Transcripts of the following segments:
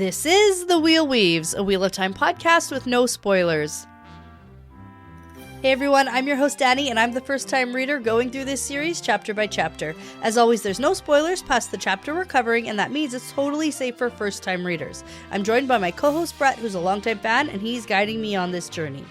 This is The Wheel Weaves, a Wheel of Time podcast with no spoilers. Hey everyone, I'm your host Dani, and I'm the first-time reader going through this series chapter by chapter. As always, there's no spoilers past the chapter we're covering, and that means it's totally safe for first-time readers. I'm joined by my co-host Brett, who's a longtime fan, and he's guiding me on this journey.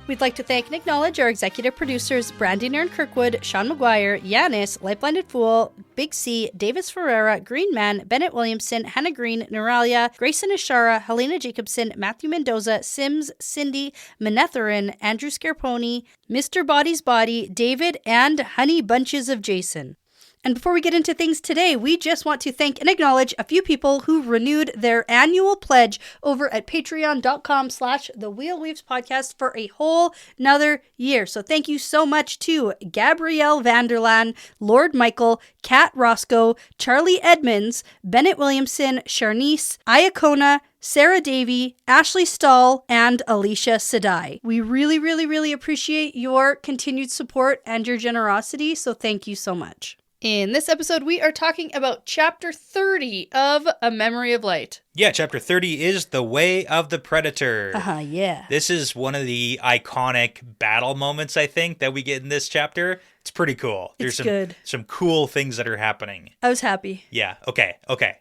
We'd like to thank and acknowledge our executive producers, Brandy and Kirkwood, Sean McGuire, Yanis, LightBlindedFool, Big C, Deyvis Ferreira, Green Man, Bennett Williamson, Hannah Green, Noralia, Greysin Ishara, Helena Jacobsen, Matthew Mendoza, Sims, Cyndi, Manethraen, Andrew Scarponi, Mr. Boddy's Body, David, and HoneyBunchesOfJason. And before we get into things today, we just want to thank and acknowledge a few people who renewed their annual pledge over at patreon.com/thewheelweavespodcast for a whole nother year. So thank you so much to Gabrielle Vanderlaan, Lord Michael, Kat Roscoe, Charlie Edmonds, Bennett Williamson, Sharnice, Iacona, Sarah Davey, Ashley Stahl, and Alicia Sedai. We really, really, really appreciate your continued support and your generosity, so thank you so much. In this episode, we are talking about Chapter 30 of A Memory of Light. Yeah, Chapter 30 is The Way of the Predator. Yeah. This is one of the iconic battle moments, I think, that we get in this chapter. It's pretty cool. It's There's some cool things that are happening. I was happy. Yeah, okay,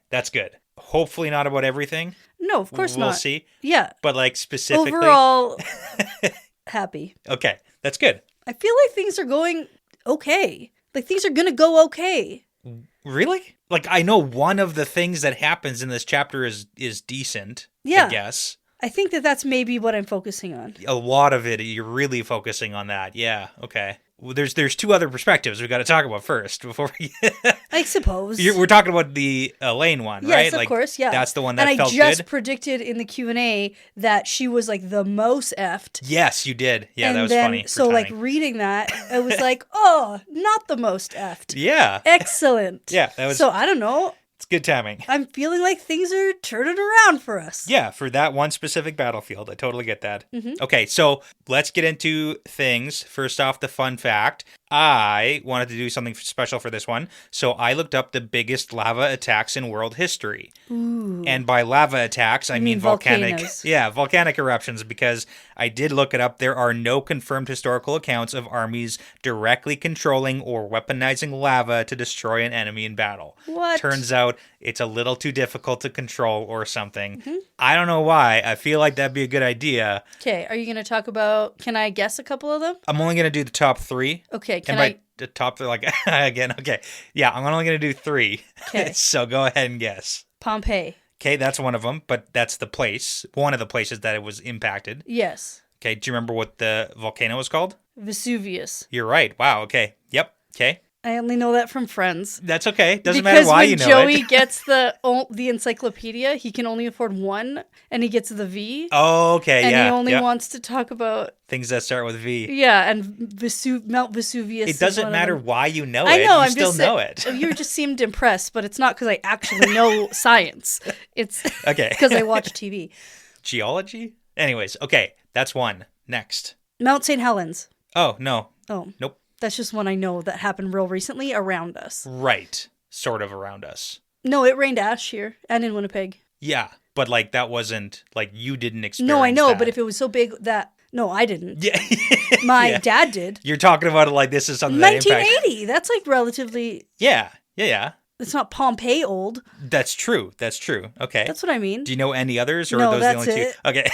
that's good. Hopefully not about everything. No, of course not. We'll see. Yeah. But, like, specifically... Overall, happy. Okay, that's good. I feel like things are going okay. Like, things are gonna go okay. Really? Like, I know one of the things that happens in this chapter is decent, yeah. I guess. I think that's maybe what I'm focusing on. A lot of it, you're really focusing on that. Yeah, okay. Well, there's two other perspectives we got to talk about first before we... I suppose. We're talking about the Elaine one, right? Yes, of course, yeah. That's the one that felt good? And I just predicted in the Q&A that she was, like, the most effed. Yes, you did. Yeah, and that was then, funny. So, like, reading that, I was like, oh, not the most effed. Yeah. Excellent. Yeah, that was... So, I don't know. It's good timing. I'm feeling like things are turning around for us. Yeah, for that one specific battlefield. I totally get that. Mm-hmm. Okay, so let's get into things. First off, the fun fact. I wanted to do something special for this one, so I looked up the biggest lava attacks in world history. Ooh. And by lava attacks, I mean volcanic. Volcanoes. Yeah, volcanic eruptions, because I did look it up. There are no confirmed historical accounts of armies directly controlling or weaponizing lava to destroy an enemy in battle. What? Turns out it's a little too difficult to control or something. Mm-hmm. I don't know why. I feel like that'd be a good idea. Okay, are you going to talk about... Can I guess a couple of them? I'm only going to do the top three. Okay, and by the top three, like, again, okay. Yeah, I'm only going to do three. Okay. So go ahead and guess. Pompeii. Okay, that's one of them, but that's the place. One of the places that it was impacted. Yes. Okay, do you remember what the volcano was called? Vesuvius. You're right. Wow, okay. Yep, okay. I only know that from Friends. That's okay. Doesn't matter why you know Because when Joey it. gets the encyclopedia, he can only afford one, and he gets the V. Oh, okay, and yeah. he only wants to talk about... things that start with V. Yeah, and Mount Vesuvius. It doesn't matter why you know it. I know, you I'm still just know it. You just seemed impressed, but it's not because I actually know science. It's okay. because I watch TV. Geology? Anyways, okay, that's one. Next. Mount St. Helens. Oh, no. Oh. Nope. That's just one I know that happened real recently around us. Right. Sort of around us. No, it rained ash here and in Winnipeg. Yeah, but like that wasn't, like you didn't experience No, I know, that. but if it was so big that... No, I didn't. Yeah. My dad did. You're talking about it like this is something that impacts... 1980. That's like relatively... Yeah. It's not Pompeii old. That's true. Okay. That's what I mean. Do you know any others, or No, are those that's the only it. two? Okay.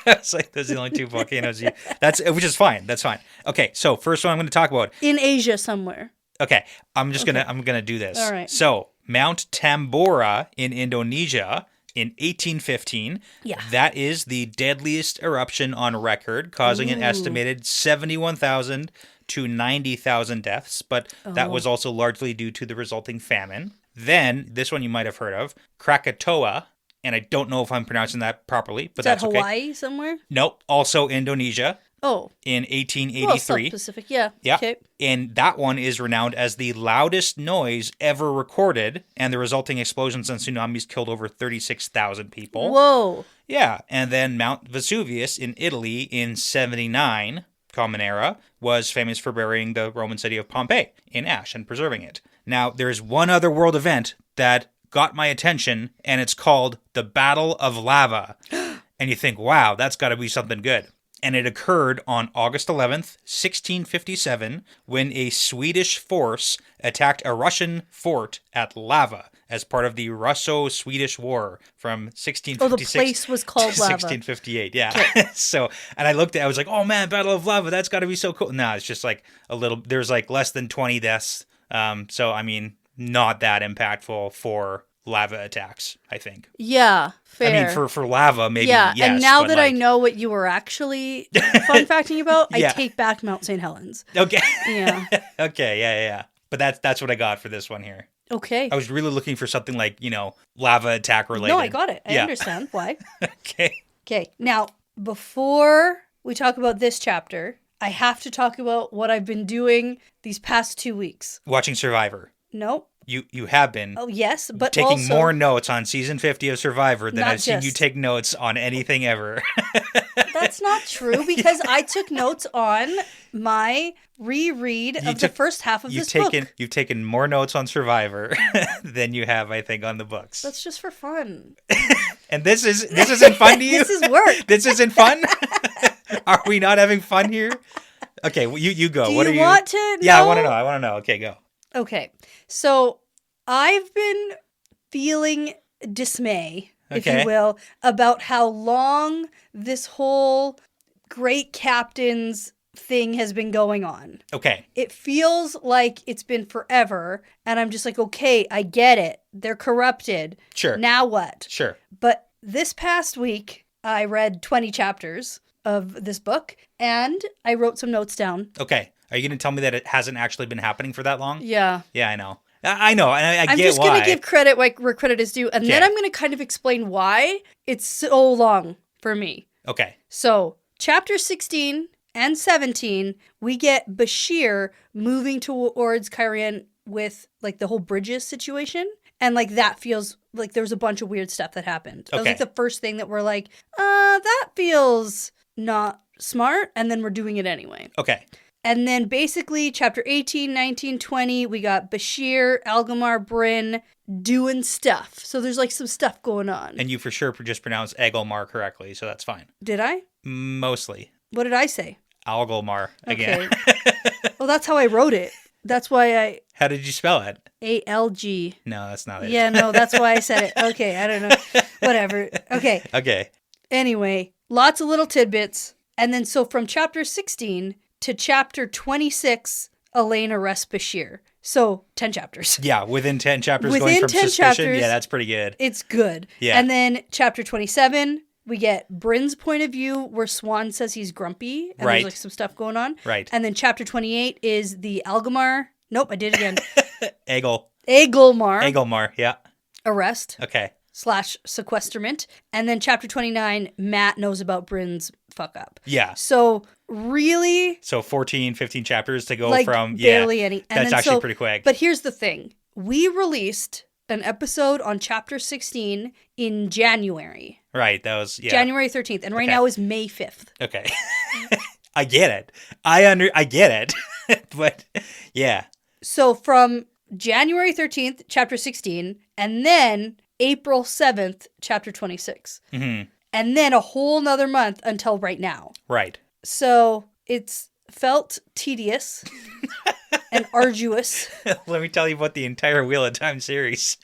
It's like those are the only two volcanoes. Which is fine. That's fine. Okay, so first one I'm going to talk about. In Asia somewhere. Okay, I'm gonna do this. All right. So Mount Tambora in Indonesia in 1815. Yeah. That is the deadliest eruption on record, causing an estimated 71,000 to 90,000 deaths, but that was also largely due to the resulting famine. Then, this one you might have heard of, Krakatoa, and I don't know if I'm pronouncing that properly, but that's okay. Is that Hawaii somewhere? Nope, also Indonesia. Oh. In 1883. Well, Pacific, yeah. Yeah. Okay. And that one is renowned as the loudest noise ever recorded, and the resulting explosions and tsunamis killed over 36,000 people. Whoa. Yeah, and then Mount Vesuvius in Italy in 79, Common Era, was famous for burying the Roman city of Pompeii in ash and preserving it. Now, there's one other world event that got my attention, and it's called The Battle of Lava. And you think, wow, that's got to be something good. And it occurred on August 11th, 1657, when a Swedish force attacked a Russian fort at Lava as part of the Russo-Swedish War from 1656 Oh, the place was called to Lava. 1658, yeah. So, and I looked at it, I was like, oh man, Battle of Lava, that's got to be so cool. No, it's just like there's like less than 20 deaths. So, I mean, not that impactful for lava attacks, I think. Yeah, fair. I mean, for lava, maybe, yes. And now that I like... know what you were actually fun facting about, Yeah. I take back Mount St. Helens. Okay. Yeah. Okay, yeah. But that's what I got for this one here. Okay. I was really looking for something like, lava attack related. No, I got it. I understand why. Okay. Okay. Now, before we talk about this chapter, I have to talk about what I've been doing these past 2 weeks. Watching Survivor. Nope. You have been. Oh, yes, but taking also, more notes on season 50 of Survivor than I've seen you just. take notes on anything ever. That's not true, because I took notes on my reread of the first half of this book. You've taken more notes on Survivor than you have, I think, on the books. That's just for fun. And this isn't fun to you? This is work. This isn't fun? Are we not having fun here? Okay, well, you go. Do what you are want to know? Yeah, I want to know. Okay, go. Okay, so I've been feeling dismay, if you will, about how long this whole great captains thing has been going on. Okay. It feels like it's been forever, and I'm just like, okay, I get it. They're corrupted. Sure. Now what? Sure. But this past week, I read 20 chapters of this book, and I wrote some notes down. Okay. Are you going to tell me that it hasn't actually been happening for that long? Yeah. Yeah, I know. I know, and I get why. I'm just going to give credit where credit is due, and then I'm going to kind of explain why it's so long for me. Okay. So, chapter 16 and 17, we get Bashir moving towards Kyrian with, like, the whole bridges situation, and, like, that feels like there was a bunch of weird stuff that happened. That was, like, the first thing that we're like, that feels not smart, and then we're doing it anyway. Okay. And then basically chapter 18, 19, 20, we got Bashir, Algamar, Bryn doing stuff. So there's like some stuff going on. And you for sure just pronounced Agelmar correctly, so that's fine. Did I? Mostly. What did I say? Algelmar again. Okay. Well, that's how I wrote it. That's why How did you spell it? ALG. No, that's not it. Yeah, no, that's why I said it. Okay, I don't know. Whatever. Okay. Okay. Anyway, lots of little tidbits. And then so from chapter 16 to chapter 26, Elaine arrests Bashir. So 10 chapters. Yeah, within 10 chapters Within going from 10 suspicion. chapters, Yeah, that's pretty good. It's good. Yeah. And then chapter 27, we get Bryn's point of view where Swan says he's grumpy. And Right. there's like some stuff going on. Right. And then chapter 28 is the Algamar. Nope, I did it again. Agelmar, yeah. Arrest. Okay. / sequesterment. And then chapter 29, Matt knows about Bryn's fuck up. Yeah. So really... So 14, 15 chapters to go like from... barely yeah, any. And that's then actually pretty quick. But here's the thing. We released an episode on chapter 16 in January. Right, that was... Yeah. January 13th. And right now is May 5th. Okay. I get it. I get it. But, yeah. So from January 13th, chapter 16, and then April 7th, chapter 26. Mm-hmm. And then a whole nother month until right now. Right. So it's felt tedious and arduous. Let me tell you about the entire Wheel of Time series.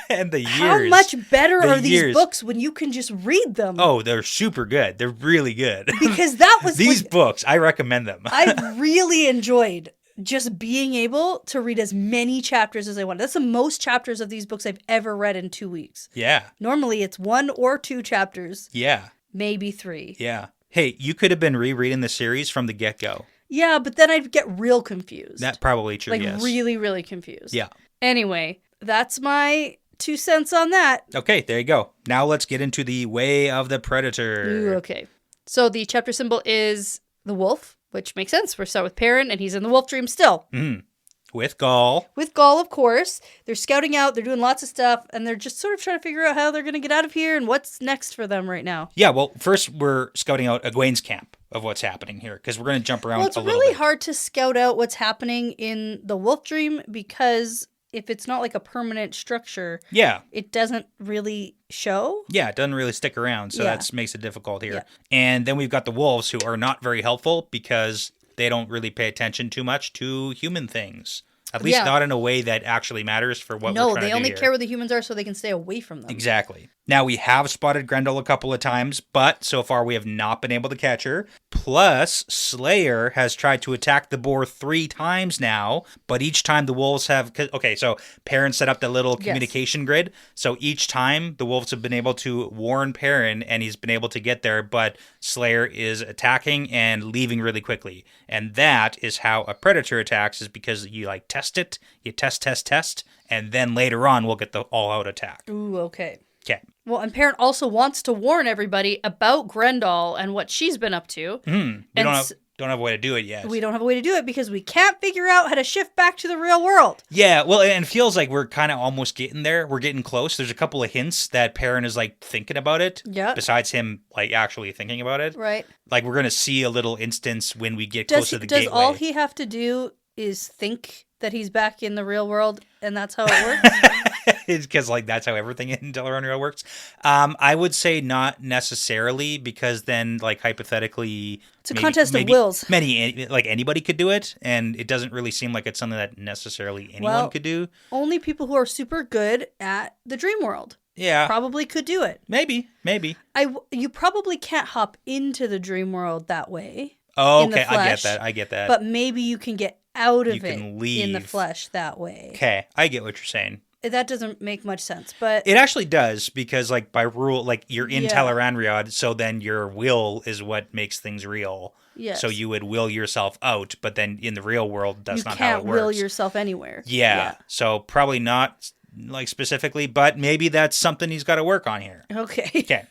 And the years. How much better are these years. books when you can just read them? Oh, they're super good. They're really good. Because that was... These books, I recommend them. I really enjoyed just being able to read as many chapters as I wanted. That's the most chapters of these books I've ever read in 2 weeks. Yeah. Normally it's 1 or 2 chapters. Yeah. Maybe 3. Yeah. Hey, you could have been rereading the series from the get-go. Yeah, but then I'd get real confused. That's probably true, like, yes. really, really confused. Yeah. Anyway, that's my 2 cents on that. Okay, there you go. Now let's get into the Way of the Predator. Ooh, okay. So the chapter symbol is the wolf, which makes sense. We're start with Perrin, and he's in the wolf dream still. Mm. With Gaul. With Gaul, of course. They're scouting out, they're doing lots of stuff, and they're just sort of trying to figure out how they're going to get out of here and what's next for them right now. Yeah, well, first we're scouting out Egwene's camp of what's happening here, because we're going to jump around a little bit. Well, it's really hard to scout out what's happening in the wolf dream because if it's not like a permanent structure, Yeah. it doesn't really show. Yeah, it doesn't really stick around, so Yeah. that makes it difficult here. Yeah. And then we've got the wolves, who are not very helpful because they don't really pay attention too much to human things. At least not in a way that actually matters for what we're trying to do. No, they only here. care where the humans are so they can stay away from them. Exactly. Now, we have spotted Grendel a couple of times, but so far we have not been able to catch her. Plus, Slayer has tried to attack the boar 3 times now, but each time the wolves have... Okay, so Perrin set up the little communication grid, so each time the wolves have been able to warn Perrin, and he's been able to get there, but Slayer is attacking and leaving really quickly. And that is how a predator attacks, is because you, like, test it, you test, and then later on we'll get the all-out attack. Ooh, okay. Okay. Well, and Perrin also wants to warn everybody about Grendel and what she's been up to. We don't have a way to do it yet. We don't have a way to do it because we can't figure out how to shift back to the real world. Yeah, well, and it feels like we're kind of almost getting there. We're getting close. There's a couple of hints that Perrin is, like, thinking about it. Yeah. Besides him, like, actually thinking about it. Right. Like, we're going to see a little instance when we get close to the gateway. Does all he have to do is think that he's back in the real world and that's how it works? It's because, like, that's how everything in Delaran works. I would say not necessarily, because then, like, hypothetically... It's a contest of wills. Anybody could do it, and it doesn't really seem like it's something that necessarily anyone could do. Only people who are super good at the dream world. Yeah. Probably could do it. Maybe. You probably can't hop into the dream world that way. Oh, okay. I get that. But maybe you can get out of you can it leave. in the flesh that way. Okay, I get what you're saying. That doesn't make much sense, but... It actually does, because, like, by rule, like, you're in Teleranriad, so then your will is what makes things real. Yes. So you would will yourself out, but then in the real world, that's not how it works. You can't will yourself anywhere. Yeah, so probably not, like, specifically, but maybe that's something he's got to work on here. Okay.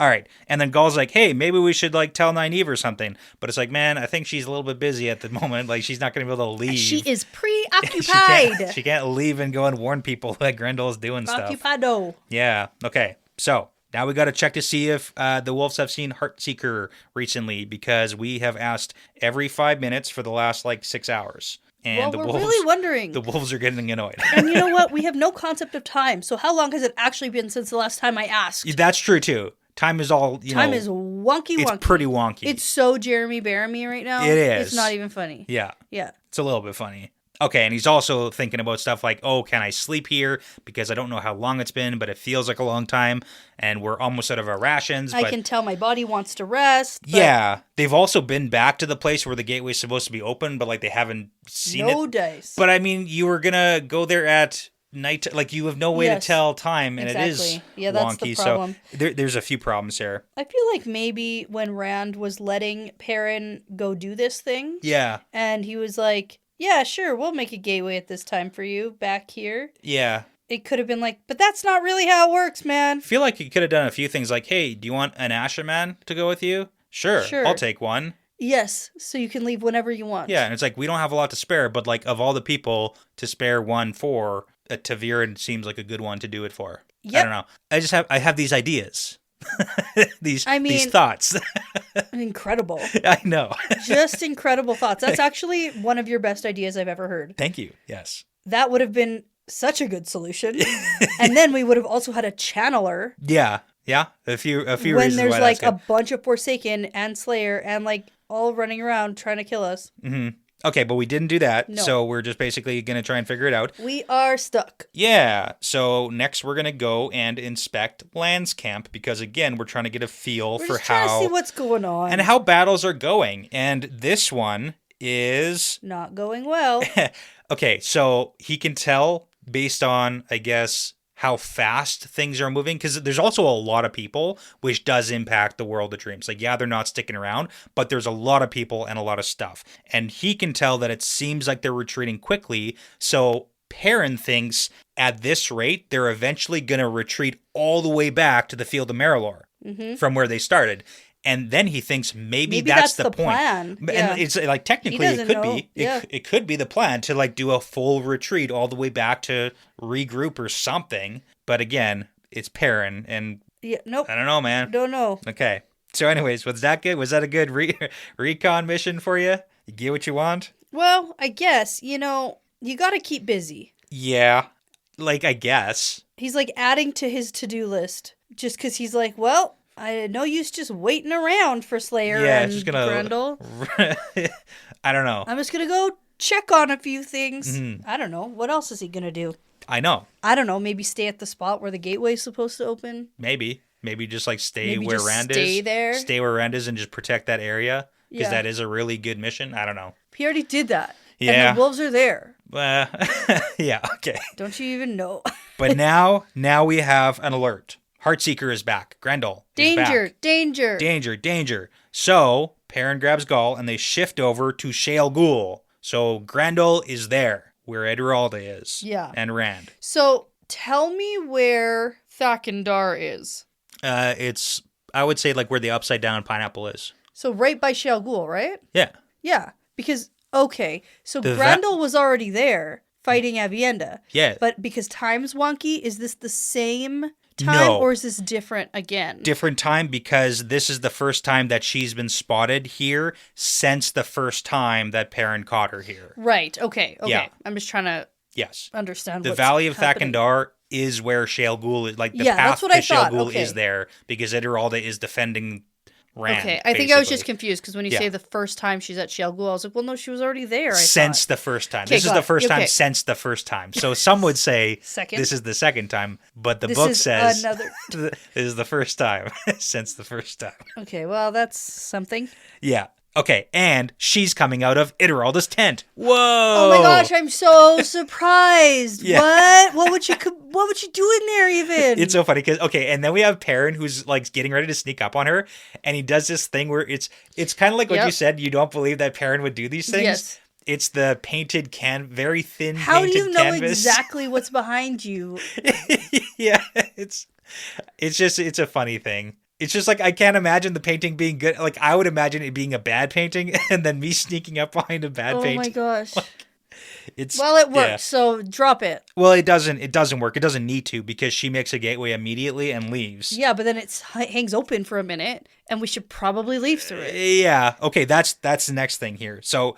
All right. And then Gaul's like, hey, maybe we should, like, tell Nynaeve or something. But it's like, man, I think she's a little bit busy at the moment. Like, she's not going to be able to leave. She is preoccupied. she can't leave and go and warn people that Grendel is doing stuff. Occupado. Yeah. Okay. So now we got to check to see if the wolves have seen Heartseeker recently, because we have asked every 5 minutes for the last, like, 6 hours. And we're really wondering. The wolves are getting annoyed. And you know what? We have no concept of time. So how long has it actually been since the last time I asked? That's true, too. Time is all, Time is wonky. It's pretty wonky. It's so Jeremy Bearimy right now. It is. It's not even funny. Yeah. Yeah. It's a little bit funny. Okay, and he's also thinking about stuff like, oh, can I sleep here? Because I don't know how long it's been, but it feels like a long time, and we're almost out of our rations. I can tell my body wants to rest. Yeah. They've also been back to the place where the gateway's supposed to be open, but, like, they haven't seen it. No dice. But, I mean, you were going to go there at... night, like, you have no way to tell time, and it is that's wonky. The problem. So there's a few problems here. I feel like maybe when Rand was letting Perrin go do this thing, and he was like, yeah, sure, we'll make a gateway at this time for you back here. Yeah. It could have been like, but that's not really how it works, man. I feel like he could have done a few things like, hey, do you want an Asha man to go with you? Sure. I'll take one. Yes, so you can leave whenever you want. Yeah, and it's like, we don't have a lot to spare, but, like, of all the people to spare one for, Taviran seems like a good one to do it for. Yep. I don't know. I have these ideas. these thoughts. Incredible. I know. Just incredible thoughts. That's actually one of your best ideas I've ever heard. Thank you. Yes. That would have been such a good solution. And then we would have also had a channeler. Yeah. Yeah. A few when reasons there's why like a bunch of Forsaken and Slayer and like all running around trying to kill us. Mm-hmm. Okay, but we didn't do that, so we're just basically going to try and figure it out. We are stuck. Yeah, so next we're going to go and inspect Land's Camp, because, again, we're trying to get a feel for how... We're trying to see what's going on. And how battles are going, and this one is... not going well. Okay, so he can tell based on, I guess... how fast things are moving, because there's also a lot of people, which does impact the world of dreams. Like, yeah, they're not sticking around, but there's a lot of people and a lot of stuff. And he can tell that it seems like they're retreating quickly, so Perrin thinks at this rate, they're eventually going to retreat all the way back to the Field of Marilor from where they started. And then he thinks maybe that's the point. Plan. And it's like, technically it could be. It could be the plan to, like, do a full retreat all the way back to regroup or something. But again, it's Perrin, and I don't know, man. Don't know. Okay. So anyways, was that good? Was that a good recon mission for you? You get what you want? Well, I guess, you got to keep busy. Yeah. Like, I guess. He's like adding to his to-do list just because he's like, well, I no use just waiting around for Slayer and just gonna... Grendel. I don't know. I'm just going to go check on a few things. Mm-hmm. I don't know. What else is he going to do? I know. I don't know. Maybe stay at the spot where the gateway's supposed to open. Maybe just like Maybe where just Rand stay is. there. Stay where Rand is and just protect that area. Because Yeah. that is a really good mission. I don't know. He already did that. Yeah. And the wolves are there. Yeah, okay. Don't you even know? But now we have an alert. Heartseeker is back. Grendel is back. Danger. So, Perrin grabs Gaul and they shift over to Shale Ghul. So, Grendel is there, where Ediralda is. Yeah. And Rand. So, tell me where Thakandar is. It's, I would say, like where the upside down pineapple is. So, right by Shale Ghul, right? Yeah. Yeah. Because, okay, so Grendel was already there fighting Avienda. Yeah. But because time's wonky, is this the same time or is this different again? Different time because this is the first time that she's been spotted here since the first time that Perrin caught her here. Right. Okay. Yeah. I'm just trying to understand the what's Valley of happening. Thakandar is where Shale Ghul is. Like the Yeah, path that's what to I Shale thought. Ghul Okay. is there because Ediralda is defending Rand. Okay, I think I was just basically. confused because when you say the first time she's at Shale Ghul, I was like, well, no, she was already there. Since the first time. Okay, This is the first time okay. since the first time. So some would say Second? this is the second time, but the This book is says another- this is the first time since the first time. Okay, well, that's something. Yeah. Okay, and she's coming out of Ediralda's tent. Whoa! Oh my gosh, I'm so surprised. Yeah. What would you do in there even? It's so funny because and then we have Perrin who's like getting ready to sneak up on her, and he does this thing where it's kind of like what you said. You don't believe that Perrin would do these things. Yes. It's the painted very thin. How do painted you know canvas. exactly what's behind you? Yeah, it's a funny thing. It's just like I can't imagine the painting being good. Like I would imagine it being a bad painting, and then me sneaking up behind a bad painting. Oh my gosh. It works. yeah. So drop it. Well, it doesn't work. It doesn't need to because she makes a gateway immediately and leaves. Yeah, but then it hangs open for a minute, and we should probably leave through it. Yeah. Okay, that's the next thing here. So,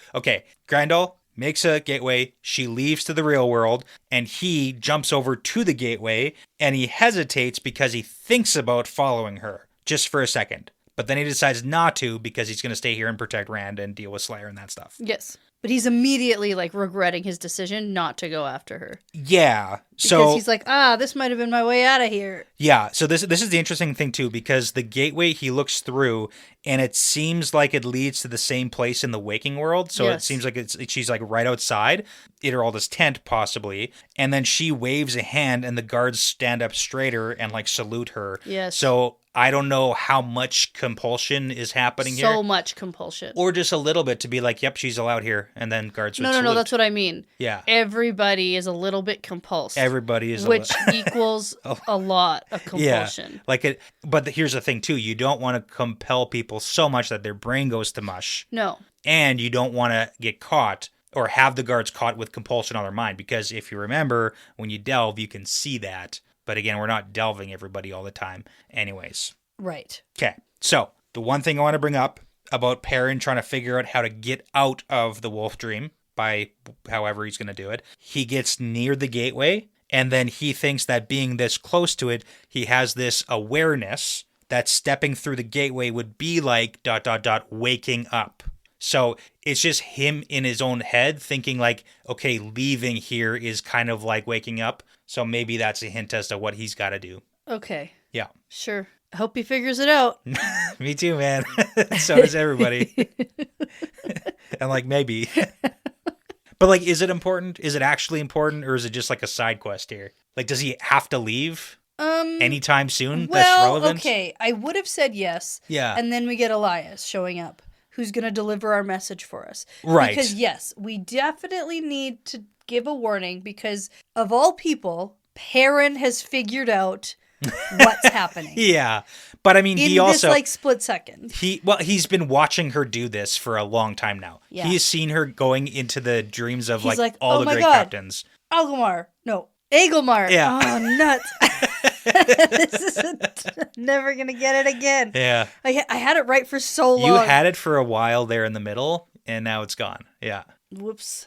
Grendel makes a gateway. She leaves to the real world, and he jumps over to the gateway, and he hesitates because he thinks about following her just for a second. But then he decides not to because he's going to stay here and protect Rand and deal with Slayer and that stuff. Yes. But he's immediately like regretting his decision not to go after her. Yeah. Because he's like, this might have been my way out of here. Yeah. So this is the interesting thing too, because the gateway he looks through and it seems like it leads to the same place in the waking world. So It seems like she's like right outside Ediralda's tent possibly. And then she waves a hand and the guards stand up straighter and like salute her. Yes. So I don't know how much compulsion is happening here. So much compulsion. Or just a little bit to be like, yep, she's allowed here. And then guards would salute. No, that's what I mean. Yeah. Everybody is a little bit compulsed. Everybody is which equals a lot of compulsion. Yeah. But here's the thing too. You don't want to compel people so much that their brain goes to mush. No. And you don't want to get caught or have the guards caught with compulsion on their mind. Because if you remember, when you delve, you can see that. But again, we're not delving everybody all the time. Anyways. Right. Okay. So, the one thing I want to bring up about Perrin trying to figure out how to get out of the wolf dream by however he's going to do it. He gets near the gateway, and then he thinks that being this close to it, he has this awareness that stepping through the gateway would be like ... waking up. So it's just him in his own head thinking like, okay, leaving here is kind of like waking up. So maybe that's a hint as to what he's got to do. Okay. Yeah. Sure. I hope he figures it out. Me too, man. So does everybody. And like, maybe. But like, is it important? Is it actually important? Or is it just like a side quest here? Like, does he have to leave anytime soon? That's relevant? Okay. I would have said yes. Yeah. And then we get Elias showing up, who's going to deliver our message for us. Right. Because yes, we definitely need to give a warning because of all people, Perrin has figured out what's happening. Yeah. But I mean, he also... In this, like, split second. He's been watching her do this for a long time now. Yeah. He's seen her going into the dreams of, He's like all the great captains. Agelmar. No. Agelmar. Yeah. Oh, nuts. This is never going to get it again. Yeah. I had it right for so long. You had it for a while there in the middle, and now it's gone. Yeah. Whoops.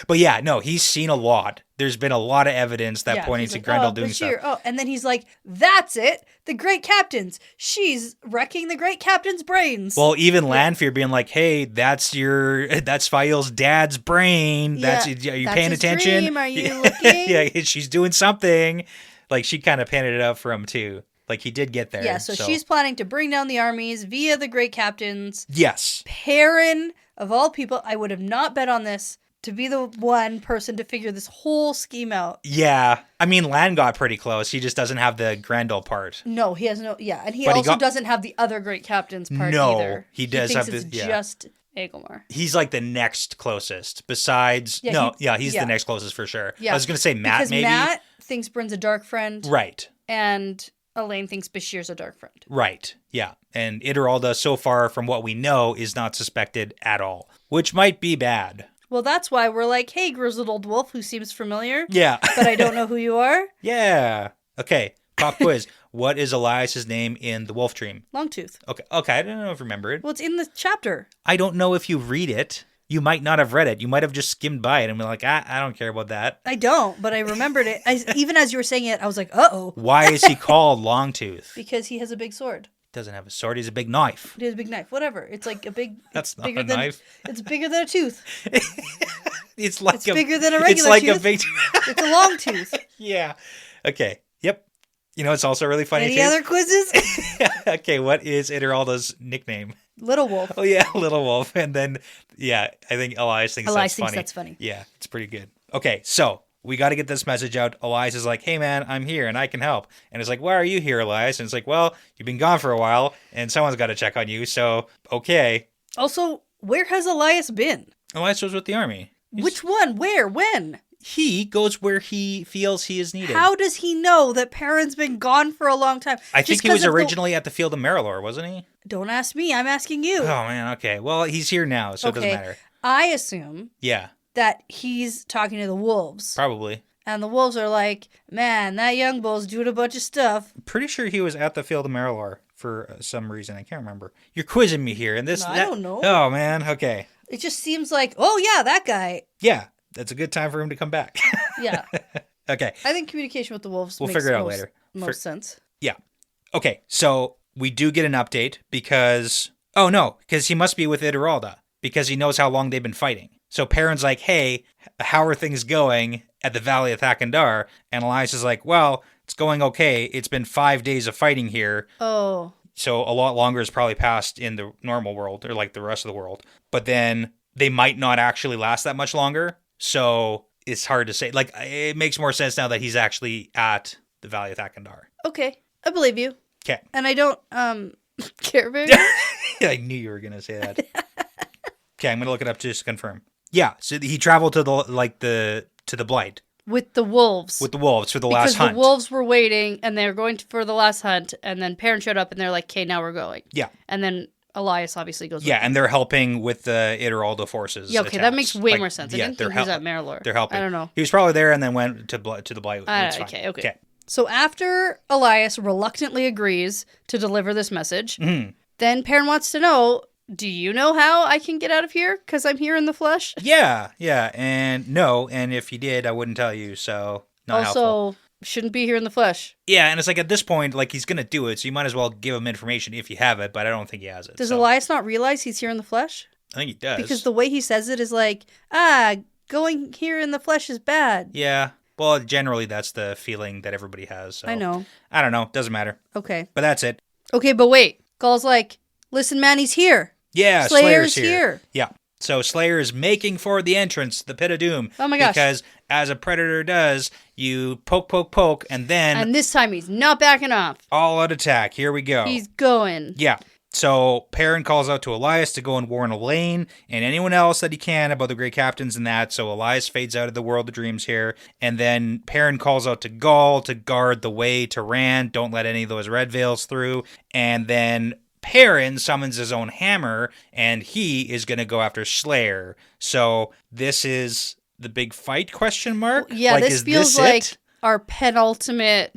But yeah, no, he's seen a lot. There's been a lot of evidence that pointing he's to like, Grendel doing Bashir. stuff. Oh, and then he's like, that's it. The Great Captains. She's wrecking the Great Captain's brains. Well, even Lanfear being like, hey, that's Fael's dad's brain. Are you that's paying his attention? dream. Are you looking? Yeah, she's doing something. Like, she kind of painted it up for him, too. Like, he did get there. Yeah, so she's planning to bring down the armies via the Great Captains. Yes. Perrin, of all people, I would have not bet on this to be the one person to figure this whole scheme out. Yeah. I mean, Lan got pretty close. He just doesn't have the Grendel part. No, he has no... Yeah, and he also doesn't have the other Great Captains part either. No, he does have it's just Agelmar. He's like the next closest. Besides... he's the next closest for sure. Yeah. I was going to say Matt, because maybe. Matt thinks Bryn's a dark friend. Right. And Elaine thinks Bashir's a dark friend. Right. Yeah. And Ideralda, so far from what we know, is not suspected at all. Which might be bad. Well, that's why we're like, hey, grizzled old wolf who seems familiar. Yeah. But I don't know who you are. Yeah. Okay. Pop quiz. What is Elias's name in The Wolf Dream? Longtooth. Okay. I don't know if you remember it. Well, it's in the chapter. I don't know if you read it. You might not have read it. You might have just skimmed by it and been like, I don't care about that. I don't, but I remembered it. Even as you were saying it, I was like, uh-oh. Why is he called Longtooth? Because he has a big sword. Doesn't have a sword. He's a big knife. He has a big knife. Whatever. It's like a big... That's not a knife. It's bigger than a tooth. It's bigger than a regular It's like tooth. a big... It's a long tooth. Yeah. Okay. Yep. You know, it's also really funny Any other quizzes? Okay, what is Ideralda's nickname? Little Wolf. Oh, yeah, Little Wolf. And then, I think Elias thinks that's funny. Yeah, it's pretty good. Okay, so we got to get this message out. Elias is like, hey, man, I'm here and I can help. And it's like, why are you here, Elias? And it's like, well, you've been gone for a while and someone's got to check on you. So, okay. Also, where has Elias been? Elias was with the army. Which one? Where? When? He goes where he feels he is needed. How does he know that Perrin's been gone for a long time? I think he was originally at the Field of Marilor, wasn't he? Don't ask me. I'm asking you. Oh, man. Okay. Well, he's here now, so it doesn't matter. I assume that he's talking to the wolves. Probably. And the wolves are like, man, that young bull's doing a bunch of stuff. Pretty sure he was at the Field of Marilor for some reason. I can't remember. You're quizzing me here. And I don't know. Oh, man. Okay. It just seems like, oh, yeah, that guy. Yeah. That's a good time for him to come back. Yeah. Okay. I think communication with the wolves makes figure it out later. Most sense. Yeah. Okay. So we do get an update because he must be with Ideralda because he knows how long they've been fighting. So Perrin's like, hey, how are things going at the Valley of Thakandar? And Elias is like, well, it's going okay. It's been 5 days of fighting here. Oh. So a lot longer has probably passed in the normal world or like the rest of the world. But then they might not actually last that much longer. So it's hard to say. Like, it makes more sense now that he's actually at the Valley of Thakandar. Okay. I believe you. Okay. And I don't care very much. I knew you were going to say that. Okay, I'm going to look it up just to confirm. Yeah, so he traveled to the Blight. With the wolves. With the wolves for the last hunt. Because the wolves were waiting, and they were going for the last hunt, and then Perrin showed up, and they're like, okay, now we're going. Yeah. And then Elias obviously goes with and they're helping with the Ideralda forces. Yeah, okay, that makes way more sense. I didn't think he was at Marilor. They're helping. I don't know. He was probably there and then went to the Blight. Okay. So after Elias reluctantly agrees to deliver this message, then Perrin wants to know, do you know how I can get out of here? Because I'm here in the flesh? Yeah. And if you did, I wouldn't tell you, so not helpful. Also, shouldn't be here in the flesh. Yeah, and it's like at this point, like he's going to do it, so you might as well give him information if you have it, but I don't think he has it. Does Elias not realize he's here in the flesh? I think he does. Because the way he says it is like, going here in the flesh is bad. Yeah. Well, generally that's the feeling that everybody has. So. I know. I don't know. Doesn't matter. Okay. But that's it. Okay, but wait. Gaul's like, listen, man, he's here. Yeah, Slayer's here. Yeah. So Slayer is making for the entrance to the Pit of Doom. Oh my gosh. Because as a predator does, you poke, and then... And this time he's not backing off. All out attack. Here we go. He's going. Yeah. So Perrin calls out to Elias to go and warn Elaine and anyone else that he can about the Great Captains and that. So Elias fades out of the world of dreams here. And then Perrin calls out to Gaul to guard the way to Rand. Don't let any of those red veils through. And then Perrin summons his own hammer, and he is going to go after Slayer. So this is the big fight, question mark? Yeah, like, this feels like our penultimate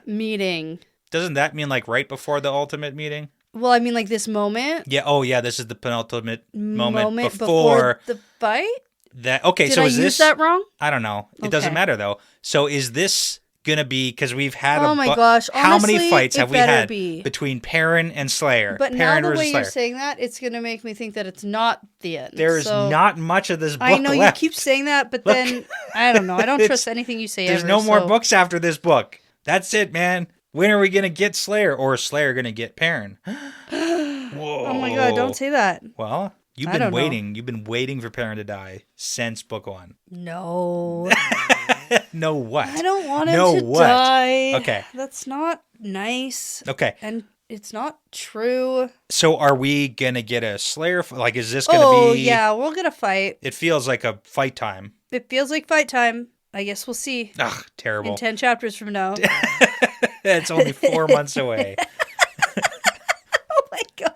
meeting. Doesn't that mean like right before the ultimate meeting? Well, I mean like this moment. Yeah, this is the penultimate moment before the fight? Okay, Did so I is use this... that wrong? I don't know. It doesn't Okay. matter, though. So is this going to be... Because we've had Oh my gosh. How many Honestly, fights have it we better had be. between Perrin and Slayer? But Perrin now the versus way Slayer. you're saying that, it's going to make me think that it's not the end. There's So, not much of this book I know left. you keep saying that, but Look. then, I don't know. I don't It's- trust anything you say There's ever. no more so- books after this book. That's it, man. When are we going to get Slayer? Or is Slayer going to get Perrin? Whoa. Oh my god, don't say that. Well, you've I been don't know. waiting. You've been waiting for Perrin to die since book 1. No. No what? I don't want him No to what? die. Okay. That's not nice. Okay. And it's not true. So are we going to get a Slayer? Like, is this going to Oh, be... yeah, we're going to fight. It feels like a fight time. It feels like fight time. I guess we'll see. Ugh, terrible. In 10 chapters from now. It's only 4 months away. Oh my god.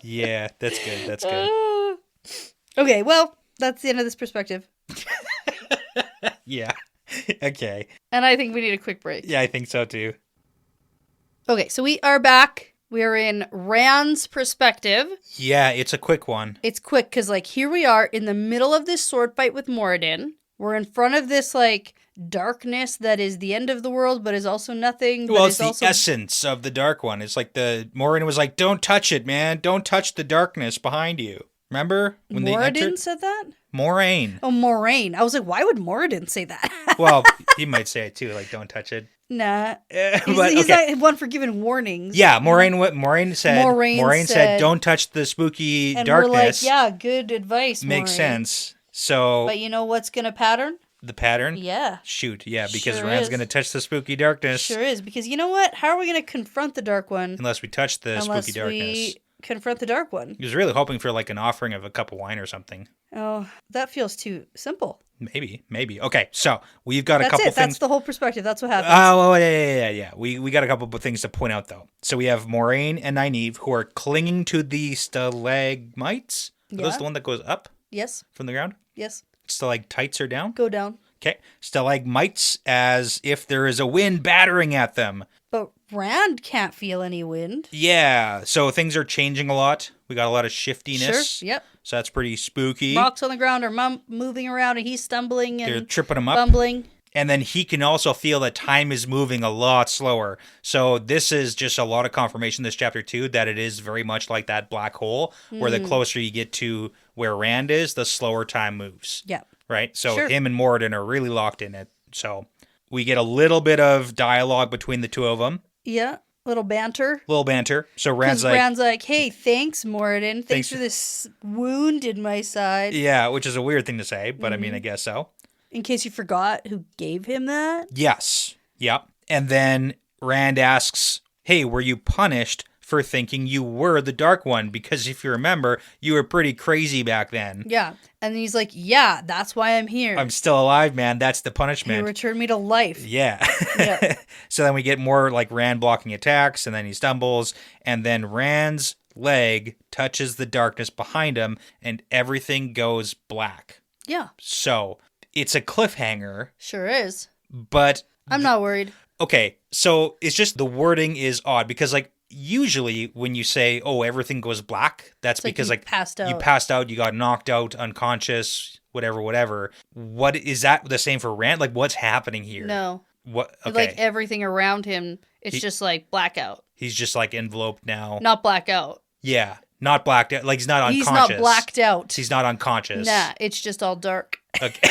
Yeah, that's good. That's good. Okay, well, that's the end of this perspective. Yeah. Okay. And I think we need a quick break. Yeah, I think so too. Okay, so we are back. We are in Rand's perspective. Yeah, it's a quick one. It's quick because, like, here we are in the middle of this sword fight with Moradin. We're in front of this, like, darkness that is the end of the world, but is also nothing. But Well, is it's the also... essence of the dark one. It's like Moradin was like, "Don't touch it, man. Don't touch the darkness behind you." Remember when they Moradin entered? said that? Moraine. Oh, Moraine. I was like, why would Moradin say that? Well, he might say it too, like, "Don't touch it." Nah. But, He's okay. not one for giving warnings. Yeah, Moraine said. Moraine said, "Don't touch the spooky And darkness." we're like, yeah, good advice, Makes Moraine. sense. So But you know what's going to pattern? the pattern. Yeah. Shoot, yeah, because Sure Rand's is. going to touch the spooky darkness Sure is. Because you know what? How are we going to confront the Dark One unless we touch the spooky darkness. we confront the Dark One? He was really hoping for like an offering of a cup of wine or something. Oh, that feels too simple. Maybe. Okay, so we've got a That's couple it. things. That's the whole perspective. That's what happens. Oh, yeah. We got a couple of things to point out though. So we have Moraine and Nynaeve who are clinging to the stalagmites. Are Yeah. those the one that goes up Yes. from the ground? Yes. Stalactites are down. Go down. Okay, stalagmites as if there is a wind battering at them. But Rand can't feel any wind. Yeah, so things are changing a lot. We got a lot of shiftiness. Sure. Yep. So that's pretty spooky. Rocks on the ground are moving around and he's stumbling They're and tripping him up. bumbling. And then he can also feel that time is moving a lot slower. So this is just a lot of confirmation this chapter 2 that it is very much like that black hole where the closer you get to where Rand is, the slower time moves. Yeah. Right? So Sure. him and Moradin are really locked in it. So we get a little bit of dialogue between the two of them. Yeah. Little banter. Little banter. So Rand's Because like, Rand's like, hey, thanks, Moradin. Thanks Thanks. for this wound in my side. yeah, which is a weird thing to say, but I mean, I guess so. In case you forgot who gave him that. Yes. Yep. And then Rand asks, hey, were you punished for thinking you were the Dark One? Because if you remember, you were pretty crazy back then. Yeah. And he's like, yeah, that's why I'm here. I'm still alive, man. That's the You punishment. returned me to life. Yeah. Yeah. So then we get more like Rand blocking attacks, and then he stumbles, and then Rand's leg touches the darkness behind him, and everything goes black. Yeah. So it's a cliffhanger, Sure is. but I'm not worried. okay, so it's just the wording is odd because like usually when you say, oh, everything goes black, that's It's like because you like passed out. you passed out, you got knocked out, unconscious, whatever. What is that the same for Rand? Like what's happening here? No. What? Okay. Like everything around him, it's just like blackout. He's just like enveloped now. Not blackout. Yeah. Not blacked out. Like he's not unconscious. He's not blacked out. He's not unconscious. Nah, it's just all dark. Okay.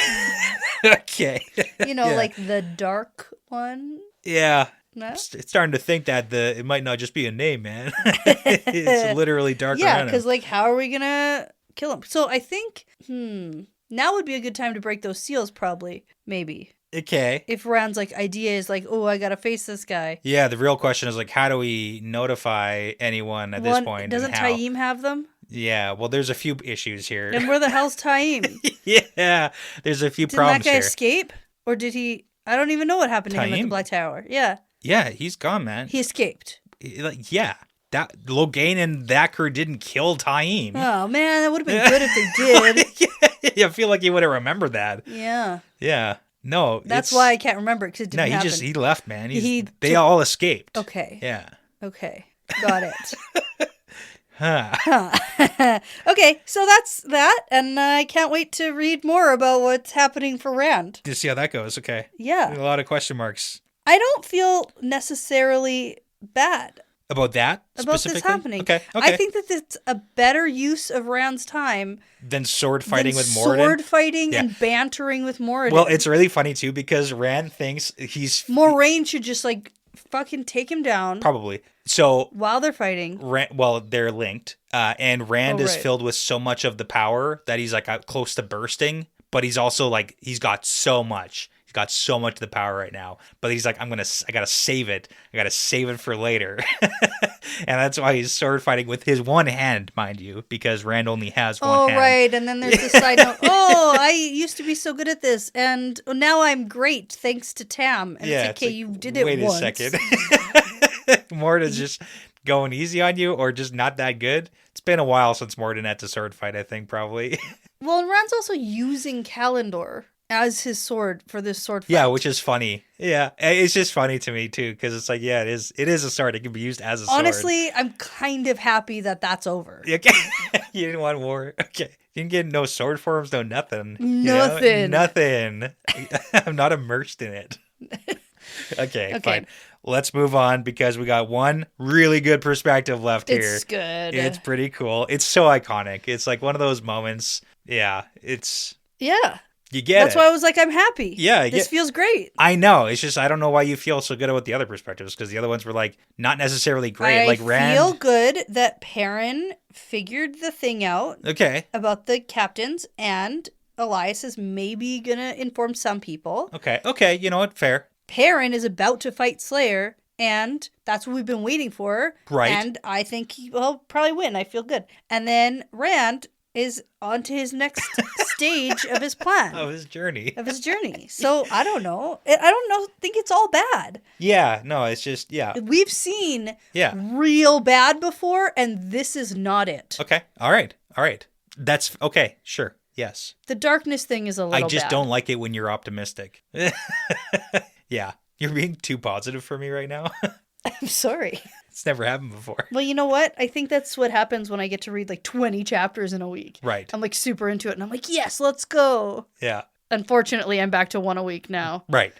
Okay. You know, Yeah. like the dark one. Yeah. No? It's starting to think that it might not just be a name, man. It's literally dark Yeah, around him. because like, how are we gonna kill him? So I think, now would be a good time to break those seals. Probably, maybe. Okay. If Rand's like idea is like, oh, I gotta face this guy. Yeah, the real question is like, how do we notify anyone at this point? Doesn't and how? Taim have them? Yeah, well, there's a few issues here. And where the hell's Taim? Yeah, there's a few Didn't problems that guy here. escape? Or did he? I don't even know what happened to him at the Taim? Black Tower. Yeah, Yeah, he's gone, man. he escaped. Like, yeah, that Logain and that crew didn't kill Taim. Oh man, that would have been good if they did. Yeah, I feel like he would have remembered that. Yeah, Yeah, no, that's it's- why I can't remember it because it No, didn't happen. he left, man. He They took- all escaped. Okay. Yeah. Okay. Got it. Okay, so that's that, and I can't wait to read more about what's happening for Rand. To see how that goes. Okay. Yeah. A lot of question marks. I don't feel necessarily bad About that about this specifically? happening. Okay. I think that it's a better use of Rand's time Then sword fighting than with Moradin. sword fighting Yeah. and bantering with Moradin. Well, it's really funny too because Rand thinks he's Moraine should just like fucking take him down probably so. while they're fighting. Well, they're linked, and Rand is right. filled with so much of the power that he's like close to bursting. But he's also like he's got so much. He's got so much of the power right now. But he's like, I gotta save it. I gotta save it for later. And that's why he's sword fighting with his one hand, mind you, because Rand only has one hand. Oh, right. And then there's the side note. Oh, I used to be so good at this, and now I'm great thanks to Tam. And it's like, okay, you did it wait once. Wait a second. Morden's just going easy on you or just not that good? It's been a while since Morden had to sword fight, I think, probably. Well, and Rand's also using Kalendor as his sword for this sword fight. Yeah, which is funny. Yeah, it's just funny to me, too, because it's like, yeah, it is a sword. It can be used as a sword. Honestly, I'm kind of happy that that's over. Okay. You didn't want war? Okay. You didn't get no sword forms, no nothing. Nothing. Nothing. I'm not immersed in it. Okay, fine. Let's move on because we got one really good perspective left here. It's good. It's pretty cool. It's so iconic. It's like one of those moments. Yeah, Yeah. You get That's it. why I was like, I'm happy. Yeah. This feels great. I know. It's just, I don't know why you feel so good about the other perspectives because the other ones were like not necessarily great. Like Rand. I feel good that Perrin figured the thing out. Okay. About the captains, and Elias is maybe going to inform some people. Okay. You know what? Fair. Perrin is about to fight Slayer, and that's what we've been waiting for. Right. And I think he'll probably win. I feel good. And then Rand is on to his next stage of his plan. Of his journey. So I don't know. Think it's all bad. Yeah. No, it's just, yeah. We've seen real bad before, and this is not it. Okay. All right. That's okay. Sure. Yes. The darkness thing is a little I just bad. don't like it when you're optimistic. Yeah. You're being too positive for me right now. I'm sorry. It's never happened before. Well, you know what? I think that's what happens when I get to read like 20 chapters in a week. Right. I'm like super into it, and I'm like, yes, let's go. Yeah. Unfortunately, I'm back to one a week now. Right.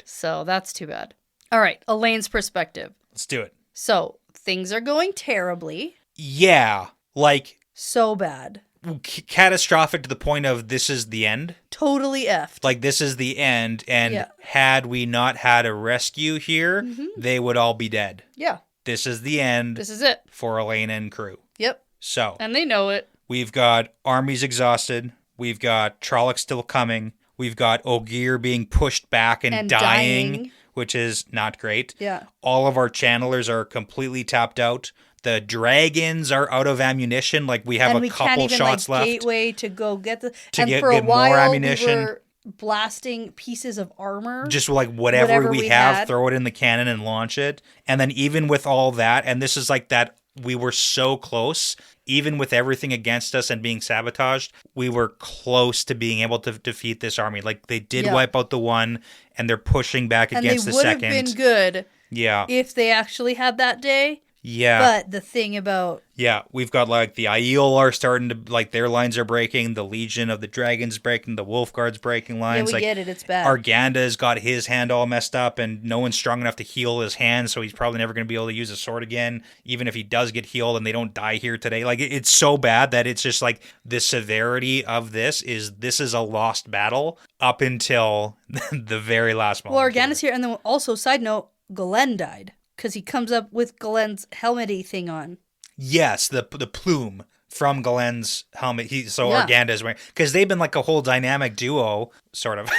So that's too bad. All right, Elaine's perspective. Let's do it. So things are going terribly. Yeah. Like. So bad. Catastrophic to the point of this is the end. Totally effed. Like this is the end, and had we not had a rescue here, they would all be dead. Yeah. This is the end. This is it. For Elaine and crew. Yep. So. And they know it. We've got armies exhausted. We've got Trolloc still coming. We've got Ogier being pushed back and dying, which is not great. Yeah. All of our channelers are completely tapped out. The dragons are out of ammunition. Like we have a couple shots left. Gateway to go get the get for a while, more ammunition. We were blasting pieces of armor. Just like whatever we have, throw it in the cannon and launch it. And then even with all that, and this is like that, we were so close. Even with everything against us and being sabotaged, we were close to being able to defeat this army. Like they did wipe out the one, and they're pushing back against the second. And they would have been good. Yeah. If they actually had that day. Yeah. But the thing about... Yeah, we've got like the Aiel are starting to, like their lines are breaking, the Legion of the Dragons breaking, the Wolfguard's breaking lines. Yeah, we get it, it's bad. Arganda's got his hand all messed up and no one's strong enough to heal his hand, so he's probably never going to be able to use a sword again, even if he does get healed and they don't die here today. Like, it's so bad that it's just like the severity of this is a lost battle up until the very last moment. Well, Arganda's here, and then also, side note, Galen died. Because he comes up with Galen's helmet-y thing on. Yes, the plume from Galen's helmet. Arganda is wearing... Because they've been like a whole dynamic duo, sort of,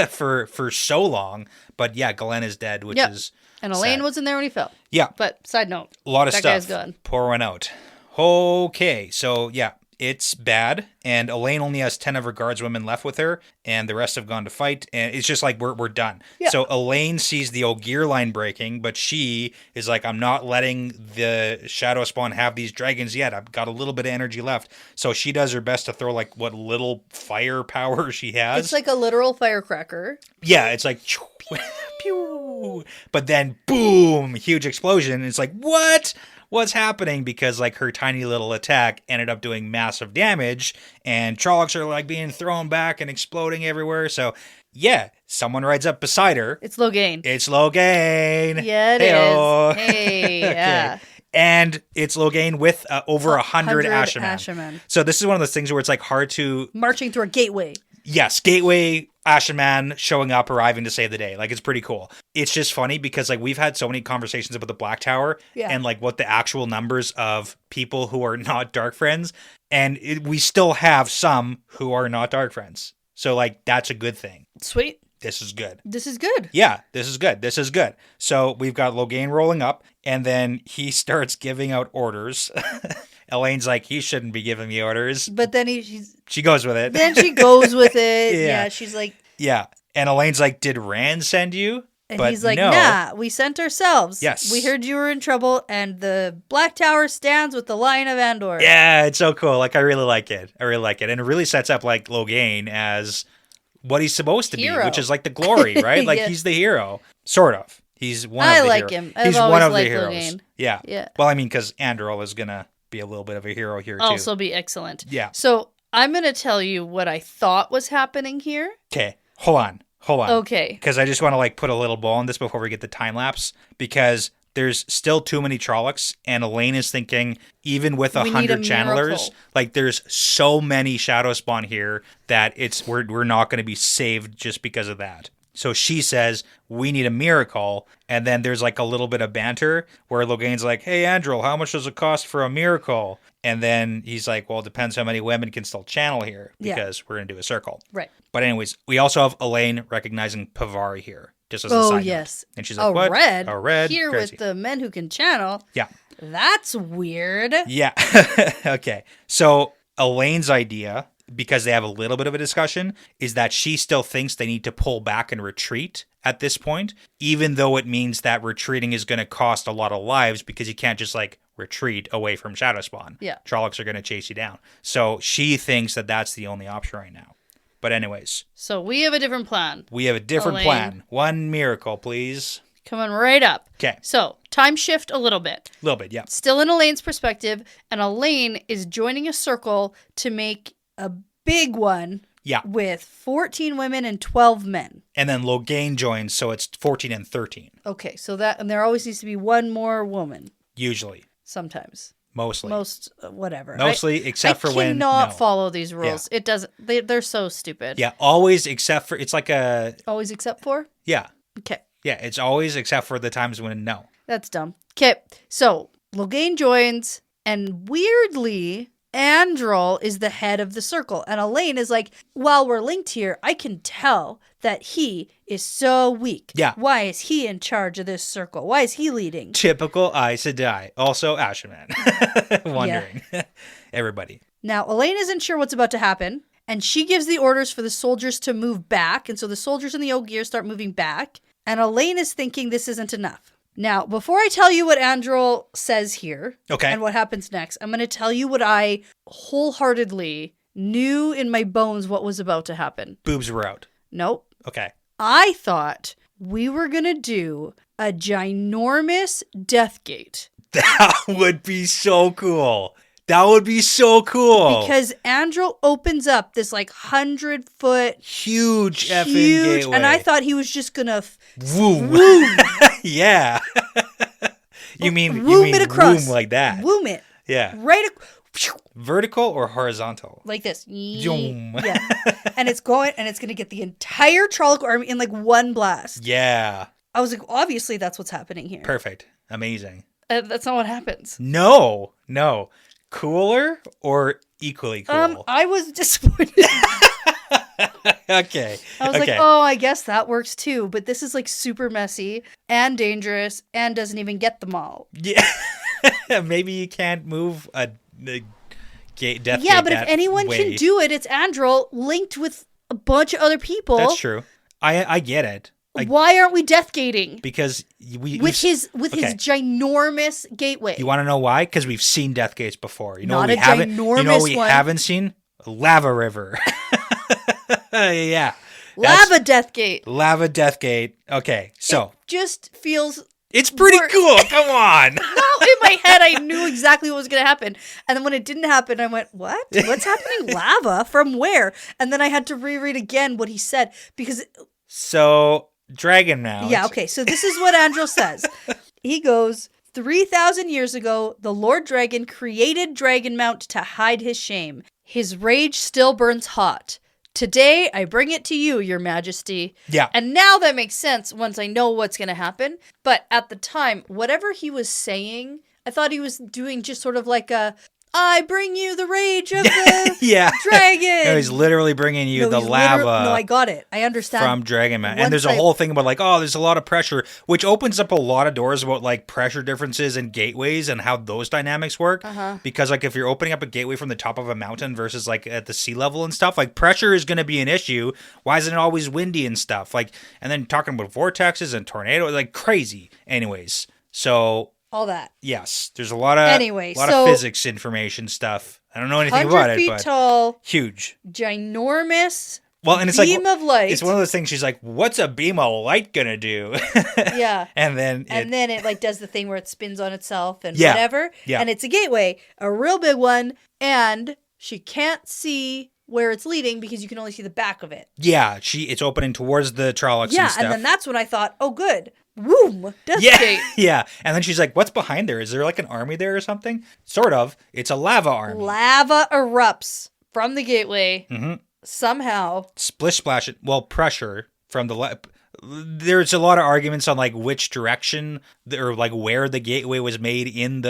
for so long. But yeah, Galen is dead, which is And Elaine wasn't there when he fell. Yeah. But side note. A lot of that stuff. Guy's gone. Pour one out. Okay, so yeah. It's bad, and Elaine only has 10 of her guardswomen left with her, and the rest have gone to fight, and it's just like, we're done. Yeah. So Elaine sees the Ogier line breaking, but she is like, I'm not letting the Shadow Spawn have these dragons yet. I've got a little bit of energy left. So she does her best to throw, like, what little fire power she has. It's like a literal firecracker. Yeah, it's like, pew. But then, boom, huge explosion, and it's like, what what's happening, because like her tiny little attack ended up doing massive damage and Trollocs are like being thrown back and exploding everywhere. So yeah, someone rides up beside her. It's Logain. It's Logain. Yeah, it Heyo. is. Hey, yeah. And it's Logain with over 100 Ashaman. Ashaman. So this is one of those things where it's like hard to... Marching through a gateway. Yes, gateway Ashaman showing up, arriving to save the day. Like, it's pretty cool. It's just funny because like we've had so many conversations about the Black Tower and like what the actual numbers of people who are not Dark Friends. And we still have some who are not Dark Friends. So like, that's a good thing. Sweet. This is good. This is good. Yeah, this is good. This is good. So we've got Logain rolling up, and then he starts giving out orders. Elaine's like, he shouldn't be giving me orders. But then she goes with it. Then she goes with it. Yeah, she's like... Yeah. And Elaine's like, did Rand send you? And but he's like, no. nah, we sent ourselves. Yes. We heard you were in trouble, and the Black Tower stands with the Lion of Andor. Yeah, it's so cool. Like, I really like it. And it really sets up like Logain as... what he's supposed to be, which is like the glory, right? Like he's the hero, sort of. He's one of the heroes. I like him. He's one of the heroes. Logain. Yeah. Well, I mean, because Andoril is gonna be a little bit of a hero here too. Also be excellent. Yeah. So I'm gonna tell you what I thought was happening here. Okay. Hold on. Okay. Because I just want to like put a little bow on this before we get the time lapse, because there's still too many Trollocs, and Elaine is thinking, even with 100 channelers, like there's so many Shadow Spawn here that we're not going to be saved just because of that. So she says, we need a miracle. And then there's like a little bit of banter where Logain's like, hey, Andril, how much does it cost for a miracle? And then he's like, well, it depends how many women can still channel here, because we're going to do a circle. Right. But anyways, we also have Elaine recognizing Pavari here. Just as a side note. And she's like, what? A red here crazy. With the men who can channel. Yeah. That's weird. Yeah. Okay. So Elaine's idea, because they have a little bit of a discussion, is that she still thinks they need to pull back and retreat at this point, even though it means that retreating is going to cost a lot of lives, because you can't just like retreat away from Shadow Spawn. Yeah. Trollocs are going to chase you down. So she thinks that that's the only option right now. But anyways. So we have a different plan. We have a different plan. One miracle, please. Coming right up. Okay. So time shift a little bit. A little bit, yeah. Still in Elaine's perspective, and Elaine is joining a circle to make a big one. Yeah. With 14 women and 12 men. And then Logain joins, so it's 14 and 13. Okay, so and there always needs to be one more woman. Usually. Sometimes. Mostly. Whatever. Mostly, except for when... I cannot follow these rules. Yeah. It doesn't... They're so stupid. Yeah, always except for... It's like a... Always except for? Yeah. Okay. Yeah, it's always except for the times when no. That's dumb. Okay, so Logain joins, and weirdly, Andril is the head of the circle. And Elaine is like, while we're linked here, I can tell that he is so weak. Yeah. Why is he in charge of this circle? Why is he leading? Typical Aes Sedai. Also Ashaman. Wondering. Yeah. Everybody. Now, Elaine isn't sure what's about to happen, and she gives the orders for the soldiers to move back. And so the soldiers in the old gear start moving back. And Elaine is thinking this isn't enough. Now, before I tell you what Andril says here and what happens next, I'm going to tell you what I wholeheartedly knew in my bones what was about to happen. Boobs were out. Nope. Okay. I thought we were going to do a ginormous death gate. That would be so cool. That would be so cool. Because Andril opens up this like 100-foot huge effing gateway. And I thought he was just going to woo. Yeah. you mean it across. Woom like that. Woom it. Yeah. Right. Vertical or horizontal? Like this. Zoom. Yeah. And it's going to get the entire Trolloc army in like one blast. Yeah. I was like, obviously that's what's happening here. Perfect. Amazing. That's not what happens. No. Cooler or equally cool? I was disappointed. Okay. I was like, oh, I guess that works too. But this is like super messy and dangerous and doesn't even get them all. Yeah. Maybe you can't move a death gate. Yeah, but if anyone can do it, it's Andril linked with a bunch of other people. That's true. I get it. Why aren't we death gating? Because with his ginormous gateway. You want to know why? Because we've seen death gates before. You know Not what we a haven't. ginormous You know what we one. haven't seen? Lava River. Yeah. Lava death gate. Lava death gate. Okay, so it just feels It's pretty cool. Come on. No, in my head, I knew exactly what was going to happen. And then when it didn't happen, I went, what? What's happening? Lava? From where? And then I had to reread again what he said because... So, Dragon Mount. Yeah, okay. So this is what Andrew says. He goes, 3,000 years ago, the Lord Dragon created Dragon Mount to hide his shame. His rage still burns hot. Today, I bring it to you, your majesty. Yeah. And now that makes sense once I know what's going to happen. But at the time, whatever he was saying, I thought he was doing just sort of like a, I bring you the rage of the dragon. No, he's literally bringing you the lava. No, I got it. I understand. From Dragon Mount. And there's a whole thing about like, oh, there's a lot of pressure, which opens up a lot of doors about like pressure differences and gateways and how those dynamics work. Because like if you're opening up a gateway from the top of a mountain versus like at the sea level and stuff, like pressure is going to be an issue. Why isn't it always windy and stuff? Like, and then talking about vortexes and tornadoes, like crazy. Anyways, so... all that. Yes. There's a lot of of physics information stuff. I don't know anything about it, but 100 feet tall, huge, ginormous. Well, and it's beam like of light. It's one of those things. She's like, "What's a beam of light gonna do?" Yeah. and then it like does the thing where it spins on itself and whatever. Yeah. And it's a gateway, a real big one, and she can't see where it's leading because you can only see the back of it. Yeah, it's opening towards the Trollocs and stuff. And then that's when I thought, oh, good. Whoom! Death Gate. Yeah. And then she's like, what's behind there? Is there like an army there or something? Sort of. It's a lava army. Lava erupts from the gateway. Mm-hmm. Somehow. Splish splash it. Well, pressure from the... There's a lot of arguments on like which direction or like where the gateway was made in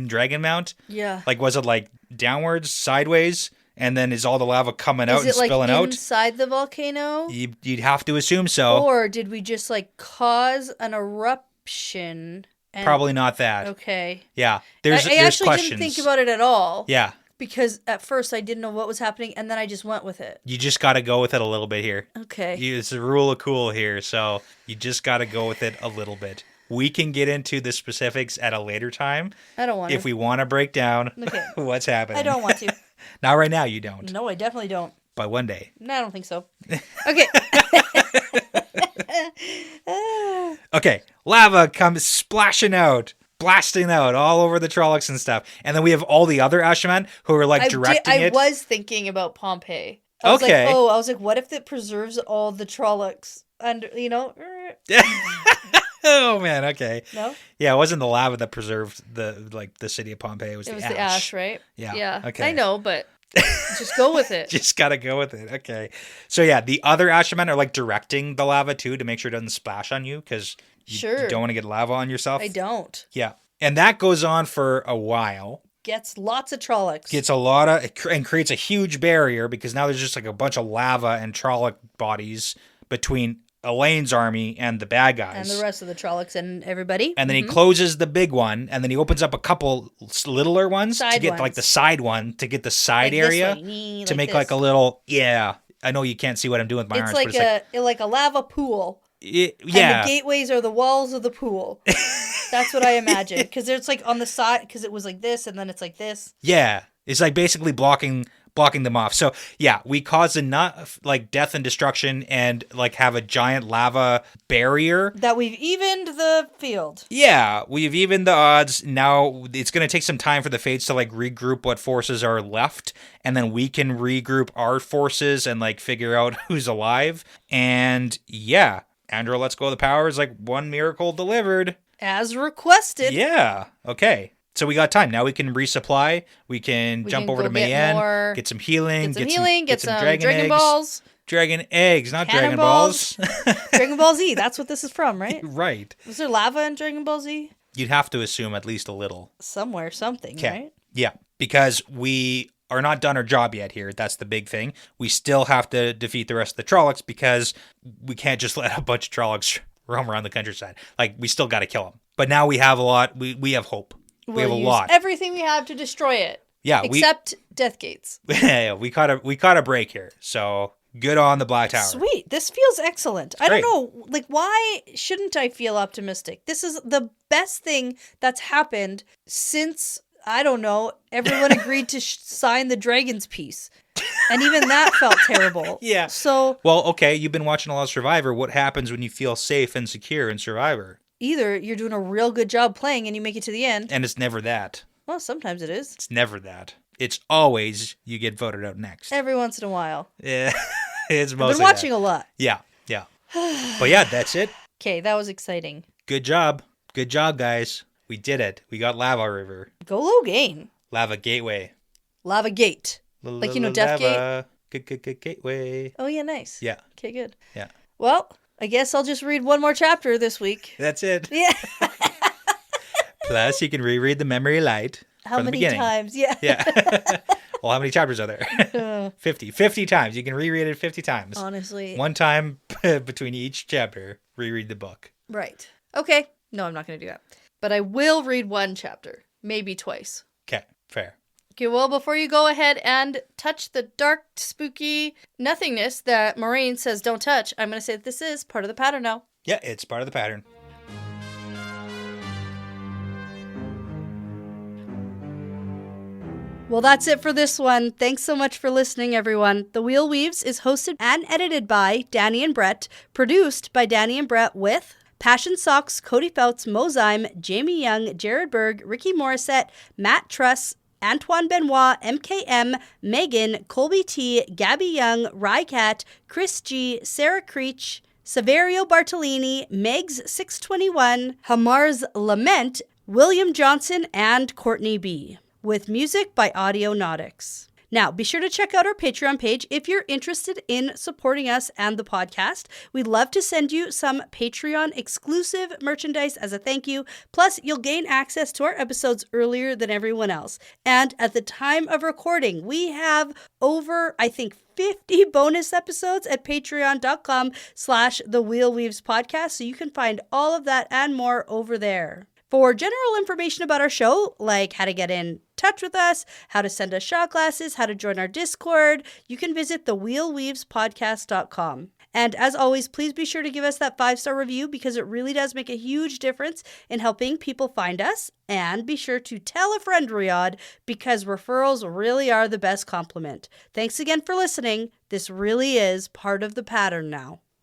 Dragon Mount. Yeah. Like, was it like downwards, sideways? And then is all the lava coming out and spilling out? Is it like inside the volcano? You'd have to assume so. Or did we just like cause an eruption? Probably not that. Okay. Yeah. I there's actually questions. didn't think about it at all. Yeah. Because at first I didn't know what was happening, and then I just went with it. You just got to go with it a little bit here. Okay. It's a rule of cool here, so you just got to go with it a little bit. We can get into the specifics at a later time. I don't want to. If we want to break down what's happening. I don't want to. Not right now, you don't. No, I definitely don't. But one day. No, I don't think so. Okay. Okay, lava comes splashing out. Blasting out all over the Trollocs and stuff. And then we have all the other Ashaman who are like directing it. I was thinking about Pompeii. I was like, what if it preserves all the Trollocs? And, you know? Oh, man, okay. No? Yeah, it wasn't the lava that preserved the city of Pompeii. It was the ash, right? Yeah. Okay. I know, but just go with it. Just gotta go with it. Okay. So, yeah, the other Ashaman are like directing the lava, too, to make sure it doesn't splash on you, because... You don't want to get lava on yourself? I don't. Yeah. And that goes on for a while. Gets lots of Trollocs. And creates a huge barrier because now there's just like a bunch of lava and Trolloc bodies between Elaine's army and the bad guys. And the rest of the Trollocs and everybody. And then he closes the big one and then he opens up a couple littler ones to get like the side one, to get the side area to make like a little, I know you can't see what I'm doing with my arms. It's like a lava pool. And the gateways are the walls of the pool. That's what I imagine. Because it's like on the side, because it was like this, and then it's like this. Yeah. It's like basically blocking them off. So, yeah, we cause enough like death and destruction and like have a giant lava barrier. That we've evened the field. Yeah, we've evened the odds. Now it's going to take some time for the Fates to like regroup what forces are left. And then we can regroup our forces and like figure out who's alive. And yeah. Andrew, let's go. The power is like one miracle delivered. As requested. Yeah. Okay. So we got time. Now we can resupply. We can jump over to Mayenne, get some healing. Get some Dragon Balls. Dragon eggs, not Dragon Balls. Dragon Ball Z. That's what this is from, right? Right. Was there lava in Dragon Ball Z? You'd have to assume at least a little. Somewhere, something, right? Yeah. Because we are not done our job yet here. That's the big thing. We still have to defeat the rest of the Trollocs because we can't just let a bunch of Trollocs roam around the countryside. Like, we still got to kill them. But now we have a lot. We have hope. We have a lot. Everything we have to destroy it. Yeah. Except Death Gates. Yeah, we caught a break here. So good on the Black Tower. Sweet. This feels excellent. I don't know. Like, why shouldn't I feel optimistic? This is the best thing that's happened since... I don't know, everyone agreed to sign the Dragon's Peace. And even that felt terrible. Yeah. So... Well, okay, you've been watching a lot of Survivor. What happens when you feel safe and secure in Survivor? Either you're doing a real good job playing and you make it to the end. And it's never that. Well, sometimes it is. It's never that. It's always you get voted out next. Every once in a while. Yeah, it's mostly I've been watching that. a lot. Yeah. But yeah, that's it. Okay, that was exciting. Good job. Good job, guys. We did it. We got Lava River. Go Logain. Lava Gateway. Lava Gate. Like, Death Gate. Gateway. Oh, yeah, nice. Yeah. Okay, good. Yeah. Well, I guess I'll just read one more chapter this week. That's it. Yeah. Plus, you can reread the Memory Light. How from the many beginning. times? Yeah. Yeah. Well, how many chapters are there? 50. 50 times. You can reread it 50 times. Honestly. One time between each chapter, reread the book. Right. Okay. No, I'm not going to do that. But I will read one chapter. Maybe twice. Okay. Fair. Okay, well, before you go ahead and touch the dark, spooky nothingness that Moraine says don't touch, I'm going to say that this is part of the pattern now. Yeah, it's part of the pattern. Well, that's it for this one. Thanks so much for listening, everyone. The Wheel Weaves is hosted and edited by Dani and Brett, produced by Dani and Brett with Passion Socks, Cody Feltz, Mo Zyme, Jamie Young, Jared Berg, Ricky Morissette, Matt Truss, Antoine Benoit, MKM, Megan, Colby T, Gabby Young, Rycat, Chris G, Sarah Creech, Saverio Bartolini, Megs621, Hamar's Lament, William Johnson, and Courtney B. With music by Audionautics. Now, be sure to check out our Patreon page if you're interested in supporting us and the podcast. We'd love to send you some Patreon exclusive merchandise as a thank you. Plus, you'll gain access to our episodes earlier than everyone else. And at the time of recording, we have over, I think, 50 bonus episodes at patreon.com/The Wheel Weaves Podcast. So you can find all of that and more over there. For general information about our show, like how to get in touch with us, how to send us shot glasses, how to join our Discord, you can visit thewheelweavespodcast.com. And as always, please be sure to give us that 5-star review because it really does make a huge difference in helping people find us. And be sure to tell a friend, Riyadh, because referrals really are the best compliment. Thanks again for listening. This really is part of the pattern now.